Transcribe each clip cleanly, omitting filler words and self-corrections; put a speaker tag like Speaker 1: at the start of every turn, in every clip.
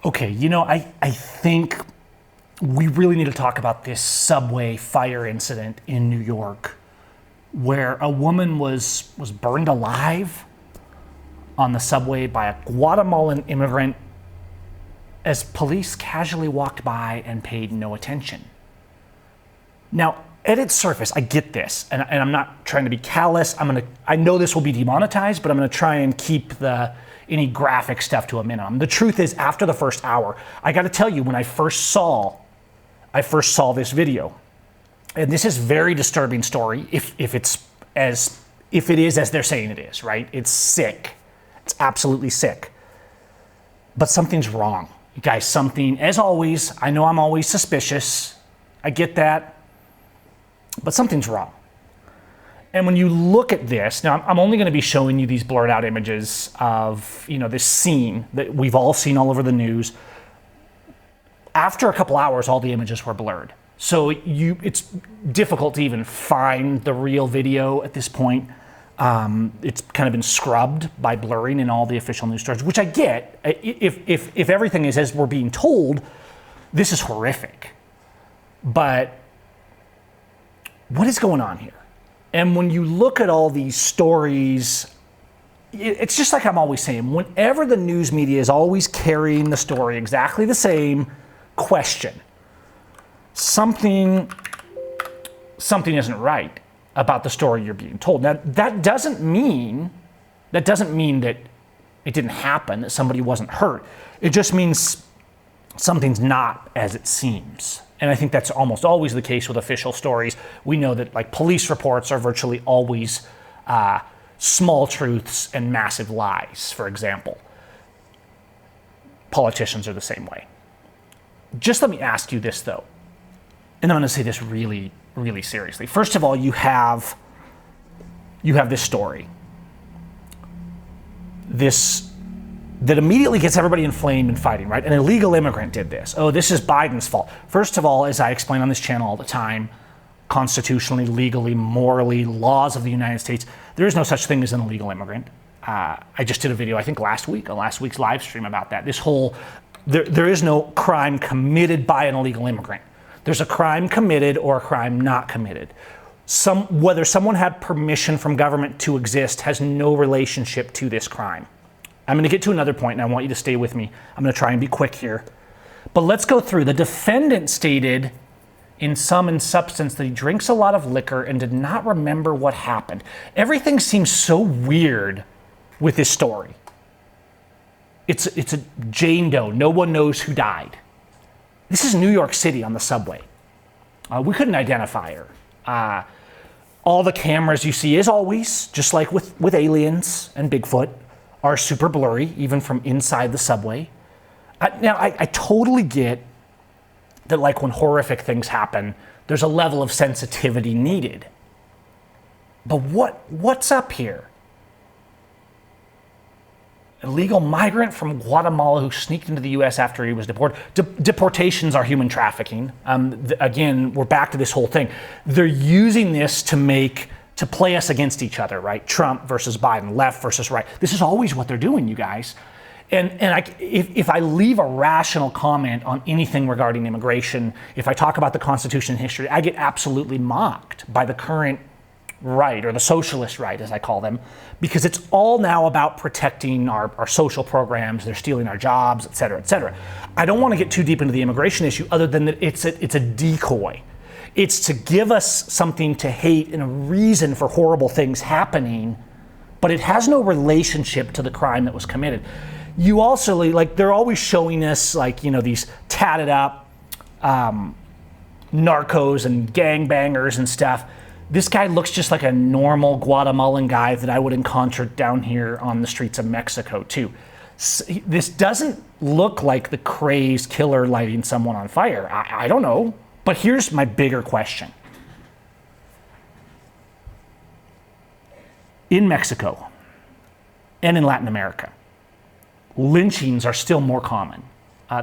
Speaker 1: Okay, I think we really need to talk about this subway fire incident in New York where a woman was burned alive on the subway by a Guatemalan immigrant as police casually walked by and paid no attention. Now, at its surface, I get this, and I'm not trying to be callous. I know this will be demonetized, but I'm going to try and keep any graphic stuff to a minimum. The truth is, after the first hour, I got to tell you, when I first saw this video, and this is a very disturbing story. If it is as they're saying it is, right? It's sick. It's absolutely sick. But something's wrong, you guys. Something, as always. I know I'm always suspicious. I get that. But something's wrong. And when you look at this, now I'm only going to be showing you these blurred out images of, this scene that we've all seen all over the news. After a couple hours, all the images were blurred. So it's difficult to even find the real video at this point. It's kind of been scrubbed by blurring in all the official news stories, which I get. If everything is as we're being told, this is horrific. But what is going on here? And when you look at all these stories, it's just like I'm always saying, whenever the news media is always carrying the story exactly the same, question. Something isn't right about the story you're being told. Now, that doesn't mean that it didn't happen, that somebody wasn't hurt. It just means something's not as it seems. And I think that's almost always the case with official stories. We know that police reports are virtually always small truths and massive lies, for example. Politicians are the same way. Just let me ask you this, though. And I'm going to say this really, really seriously. First of all, you have this story. That immediately gets everybody inflamed and fighting, right? An illegal immigrant did this. Oh, this is Biden's fault. First of all, as I explain on this channel all the time, constitutionally, legally, morally, laws of the United States, there is no such thing as an illegal immigrant. I just did a video, I think last week's live stream about that. There is no crime committed by an illegal immigrant. There's a crime committed or a crime not committed. Whether someone had permission from government to exist has no relationship to this crime. I'm going to get to another point, and I want you to stay with me. I'm going to try and be quick here. But let's go through. The defendant stated in sum and substance that he drinks a lot of liquor and did not remember what happened. Everything seems so weird with this story. It's a Jane Doe. No one knows who died. This is New York City on the subway. We couldn't identify her. All the cameras you see, as always, just like with aliens and Bigfoot, are super blurry, even from inside the subway. Now, I totally get that, when horrific things happen, there's a level of sensitivity needed. But what's up here? Illegal migrant from Guatemala who sneaked into the U.S. after he was deported. Deportations are human trafficking. Again, we're back to this whole thing. They're using this to play us against each other, right? Trump versus Biden, left versus right. This is always what they're doing, you guys. And if I leave a rational comment on anything regarding immigration, if I talk about the Constitution and history, I get absolutely mocked by the current right, or the socialist right, as I call them, because it's all now about protecting our social programs. They're stealing our jobs, et cetera, et cetera. I don't want to get too deep into the immigration issue, other than that it's a decoy. It's to give us something to hate and a reason for horrible things happening, but it has no relationship to the crime that was committed. You also, they're always showing us, these tatted up narcos and gangbangers and stuff. This guy looks just like a normal Guatemalan guy that I would encounter down here on the streets of Mexico, too. This doesn't look like the crazed killer lighting someone on fire. I don't know. But here's my bigger question. In Mexico and in Latin America, lynchings are still more common.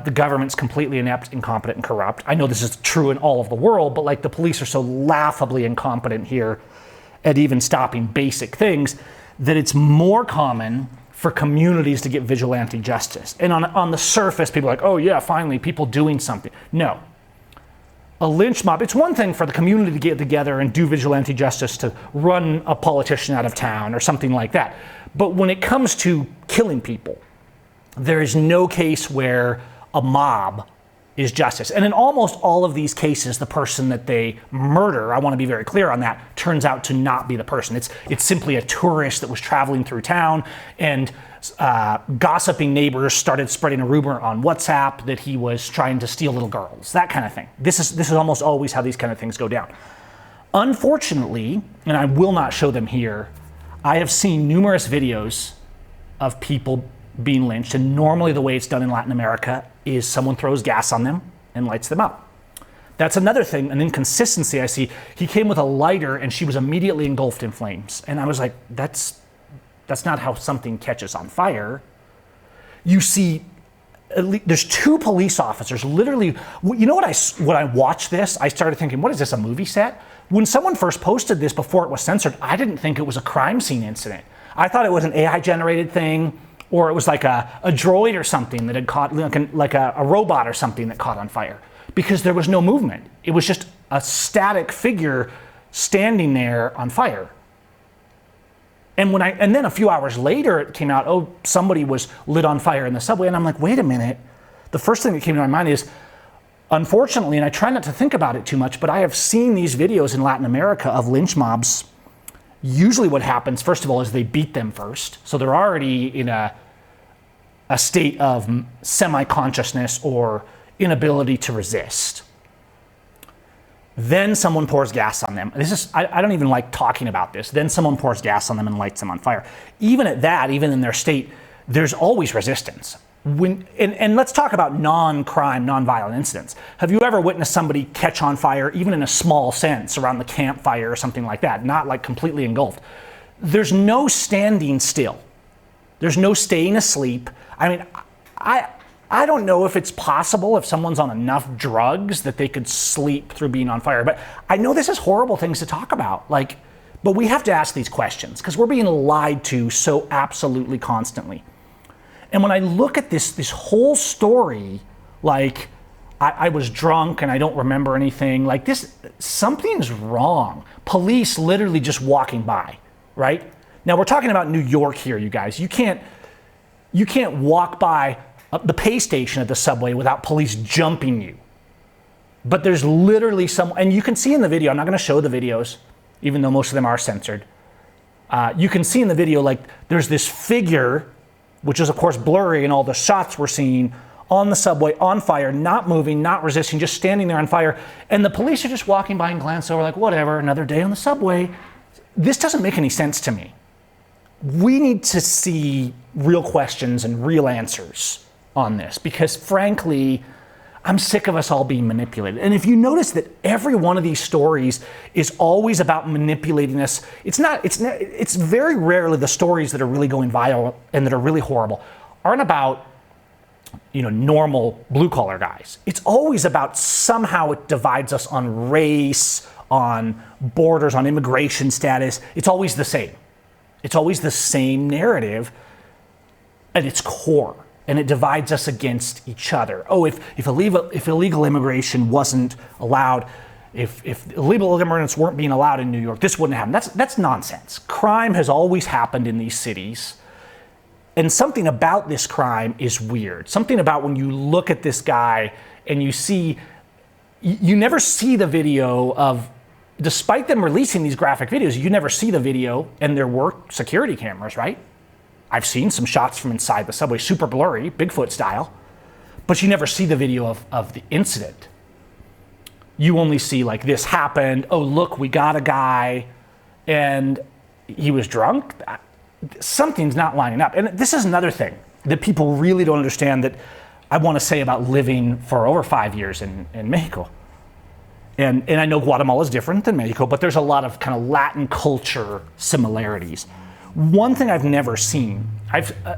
Speaker 1: The government's completely inept, incompetent, and corrupt. I know this is true in all of the world, but the police are so laughably incompetent here at even stopping basic things that it's more common for communities to get vigilante justice. And on the surface, people are like, oh yeah, finally, people doing something. No. A lynch mob, it's one thing for the community to get together and do vigilante justice to run a politician out of town or something like that. But when it comes to killing people, there is no case where a mob is justice. And in almost all of these cases, the person that they murder, I want to be very clear on that, turns out to not be the person. It's simply a tourist that was traveling through town, and gossiping neighbors started spreading a rumor on WhatsApp that he was trying to steal little girls, that kind of thing. This is almost always how these kind of things go down. Unfortunately, and I will not show them here, I have seen numerous videos of people being lynched, and normally the way it's done in Latin America is someone throws gas on them and lights them up. That's another thing, an inconsistency I see. He came with a lighter and she was immediately engulfed in flames. And I was like, that's not how something catches on fire. You see, there's two police officers, literally, you know when I watched this, I started thinking, what is this, a movie set? When someone first posted this before it was censored, I didn't think it was a crime scene incident. I thought it was an AI-generated thing, or it was like a droid or something that had caught, like a robot or something that caught on fire, because there was no movement. It was just a static figure standing there on fire. And then a few hours later, it came out, oh, somebody was lit on fire in the subway. And I'm like, wait a minute. The first thing that came to my mind is, unfortunately, and I try not to think about it too much, but I have seen these videos in Latin America of lynch mobs. Usually what happens, first of all, is they beat them first. So they're already in a state of semi-consciousness or inability to resist. Then someone pours gas on them. I don't even like talking about this. Then someone pours gas on them and lights them on fire. Even at that, even in their state, there's always resistance. And let's talk about non-crime, non-violent incidents. Have you ever witnessed somebody catch on fire, even in a small sense, around the campfire or something like that, not like completely engulfed? There's no standing still. There's no staying asleep. I mean, I don't know if it's possible if someone's on enough drugs that they could sleep through being on fire. But I know this is horrible things to talk about. But we have to ask these questions because we're being lied to so absolutely constantly. And when I look at this whole story, like I was drunk and I don't remember anything, like this, something's wrong. Police literally just walking by, right? Now we're talking about New York here, you guys. You can't walk by the pay station at the subway without police jumping you. But there's literally and you can see in the video, I'm not gonna show the videos, even though most of them are censored. You can see in the video, like there's this figure, which is of course blurry in all the shots we're seeing, on the subway, on fire, not moving, not resisting, just standing there on fire. And the police are just walking by and glance over like, whatever, another day on the subway. This doesn't make any sense to me. We need to see real questions and real answers on this because frankly, I'm sick of us all being manipulated. And if you notice that every one of these stories is always about manipulating us, it's very rarely the stories that are really going viral and that are really horrible aren't about, normal blue collar guys. It's always about somehow it divides us on race, on borders, on immigration status. It's always the same. It's always the same narrative at its core. And it divides us against each other. Oh, if illegal immigration wasn't allowed, if illegal immigrants weren't being allowed in New York, this wouldn't happen. That's nonsense. Crime has always happened in these cities. And something about this crime is weird. Something about when you look at this guy and you never see the video of, despite them releasing these graphic videos, you never see the video, and there were security cameras, right? I've seen some shots from inside the subway, super blurry, Bigfoot style, but you never see the video of the incident. You only see like this happened, oh look, we got a guy, and he was drunk. Something's not lining up. And this is another thing that people really don't understand that I want to say about living for over 5 years in Mexico. And I know Guatemala is different than Mexico, but there's a lot of kind of Latin culture similarities. One thing I've never seen,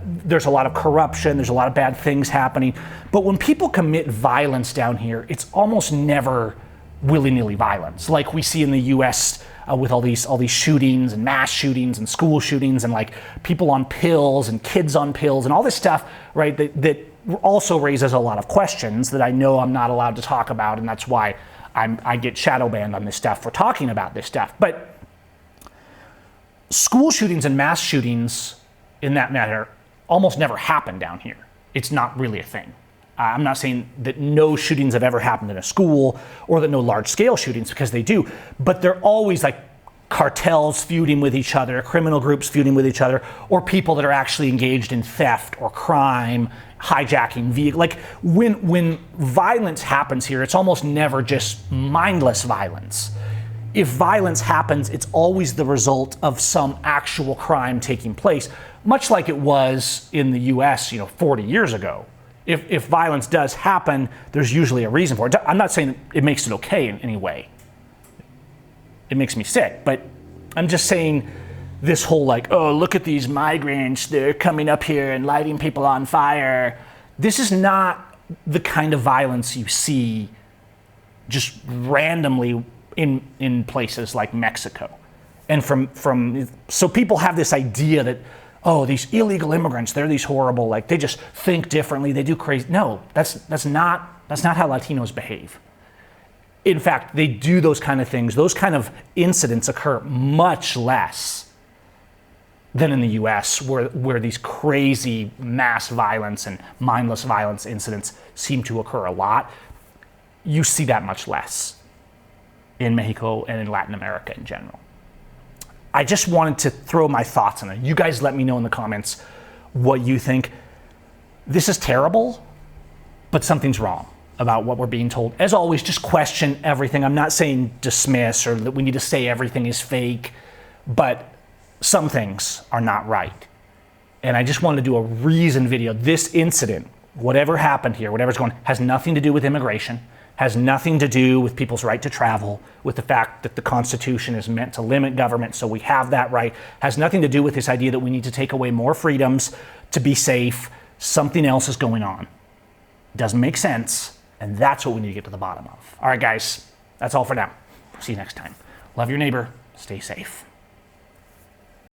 Speaker 1: there's a lot of corruption, there's a lot of bad things happening, but when people commit violence down here, it's almost never willy-nilly violence like we see in the US with all these shootings and mass shootings and school shootings and like people on pills and kids on pills and all this stuff, right? That also raises a lot of questions that I know I'm not allowed to talk about, and that's why I get shadow banned on this stuff for talking about this stuff. But school shootings and mass shootings, in that matter, almost never happen down here. It's not really a thing. I'm not saying that no shootings have ever happened in a school or that no large-scale shootings, because they do, but they're always like cartels feuding with each other, criminal groups feuding with each other, or people that are actually engaged in theft or crime, hijacking vehicles. Like when violence happens here, it's almost never just mindless violence. If violence happens, it's always the result of some actual crime taking place, much like it was in the US, 40 years ago. If violence does happen, there's usually a reason for it. I'm not saying it makes it okay in any way. It makes me sick, but I'm just saying this whole like, oh, look at these migrants, they're coming up here and lighting people on fire. This is not the kind of violence you see just randomly in places like Mexico. And so people have this idea that, oh, these illegal immigrants, they're these horrible, like they just think differently, they do crazy. No, that's not how Latinos behave. In fact, they do those kind of things. Those kind of incidents occur much less than in the US, where these crazy mass violence and mindless violence incidents seem to occur a lot. You see that much less in Mexico and in Latin America in general. I just wanted to throw my thoughts on it. You guys let me know in the comments what you think. This is terrible, but something's wrong about what we're being told. As always, just question everything. I'm not saying dismiss or that we need to say everything is fake, but some things are not right. And I just wanted to do a reasoned video. This incident, whatever happened here, whatever's going on, has nothing to do with immigration, has nothing to do with people's right to travel, with the fact that the Constitution is meant to limit government, so we have that right, has nothing to do with this idea that we need to take away more freedoms to be safe. Something else is going on. Doesn't make sense, and that's what we need to get to the bottom of. All right, guys, that's all for now. See you next time. Love your neighbor. Stay safe.